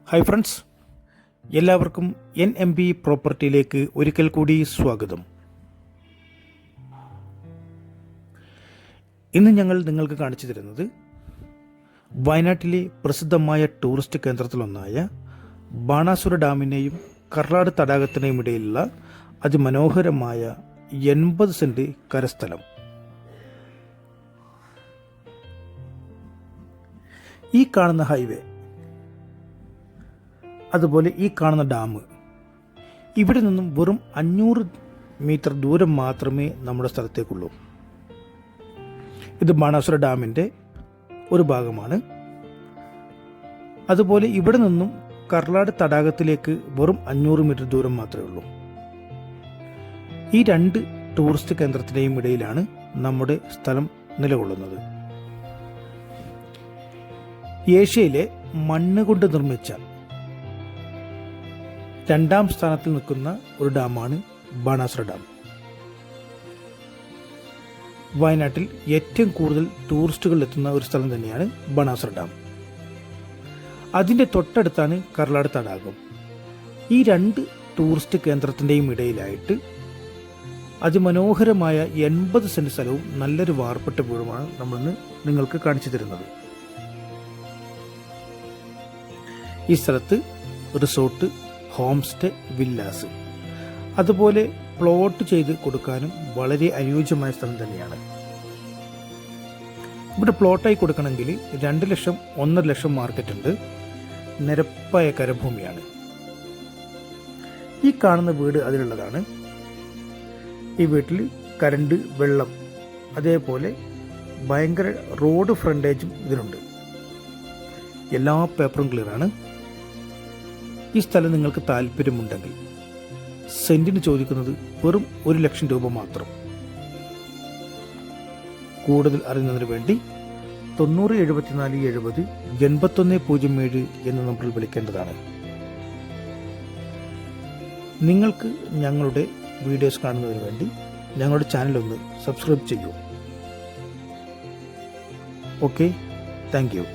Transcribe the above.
Hi friends, എല്ലാവർക്കും NMB പ്രോപ്പർട്ടിയിലേക്ക് ഒരിക്കൽ കൂടി സ്വാഗതം. ഇന്ന് ഞങ്ങൾ നിങ്ങൾക്ക് കാണിച്ചു തരുന്നത് വയനാട്ടിലെ പ്രസിദ്ധമായ ടൂറിസ്റ്റ് കേന്ദ്രത്തിലൊന്നായ ബാണാസുര ഡാമിനെയും കർലാട് തടാകത്തിനെയും ഇടയിലുള്ള അതിമനോഹരമായ 80 സെന്റ് കരസ്ഥലം. ഈ കാണുന്ന ഹൈവേ, അതുപോലെ ഈ കാണുന്ന ഡാം, ഇവിടെ നിന്നും വെറും 500 മീറ്റർ ദൂരം മാത്രമേ നമ്മുടെ സ്ഥലത്തേക്കുള്ളൂ. ഇത് ബാണാസുര ഡാമിൻ്റെ ഒരു ഭാഗമാണ്. അതുപോലെ ഇവിടെ നിന്നും കർലാട് തടാകത്തിലേക്ക് വെറും 500 മീറ്റർ ദൂരം മാത്രമേ ഉള്ളൂ. ഈ രണ്ട് ടൂറിസ്റ്റ് കേന്ദ്രത്തിൻ്റെയും ഇടയിലാണ് നമ്മുടെ സ്ഥലം നിലകൊള്ളുന്നത്. ഏഷ്യയിലെ മണ്ണ് കൊണ്ട് നിർമ്മിച്ച 2ാം സ്ഥാനത്തിൽ നിൽക്കുന്ന ഒരു ഡാമാണ് ബാണാസുര ഡാം. വയനാട്ടിൽ ഏറ്റവും കൂടുതൽ ടൂറിസ്റ്റുകൾ എത്തുന്ന ഒരു സ്ഥലം തന്നെയാണ് ബാണാസുര ഡാം. അതിൻ്റെ തൊട്ടടുത്താണ് കർലാട് തടാകം. ഈ രണ്ട് ടൂറിസ്റ്റ് കേന്ദ്രത്തിൻ്റെയും ഇടയിലായിട്ട് അതിമനോഹരമായ 80 സെന്റ് സ്ഥലവും നല്ലൊരു വാർപ്പെട്ട വീടുമാണ് നമ്മളിന്ന് നിങ്ങൾക്ക് കാണിച്ചു തരുന്നത്. ഈ സ്ഥലത്ത് റിസോർട്ട്, ഹോം സ്റ്റേ, വില്ലാസ്, അതുപോലെ പ്ലോട്ട് ചെയ്ത് കൊടുക്കാനും വളരെ അനുയോജ്യമായ സ്ഥലം തന്നെയാണ്. ഇവിടെ പ്ലോട്ടായി കൊടുക്കണമെങ്കിൽ 2 ലക്ഷം 1.5 ലക്ഷം മാർക്കറ്റ് ഉണ്ട്. നിരപ്പായ കരഭൂമിയാണ്. ഈ കാണുന്ന വീട് അതിലുള്ളതാണ്. ഈ വീട്ടിൽ കരണ്ട്, വെള്ളം, അതേപോലെ ഭയങ്കര റോഡ് ഫ്രണ്ടേജും ഇതിലുണ്ട്. എല്ലാ പേപ്പറും ക്ലിയറാണ്. ഈ സ്ഥലം നിങ്ങൾക്ക് താല്പര്യമുണ്ടെങ്കിൽ സെന്റിന് ചോദിക്കുന്നത് വെറും 1 ലക്ഷം രൂപ മാത്രം. കൂടുതൽ അറിയുന്നതിന് വേണ്ടി 907470 8107 എന്ന നമ്പറിൽ വിളിക്കേണ്ടതാണ്. നിങ്ങൾക്ക് ഞങ്ങളുടെ വീഡിയോസ് കാണുന്നതിന് വേണ്ടി ഞങ്ങളുടെ ചാനൽ ഒന്ന് സബ്സ്ക്രൈബ് ചെയ്യൂ. Okay, thank you.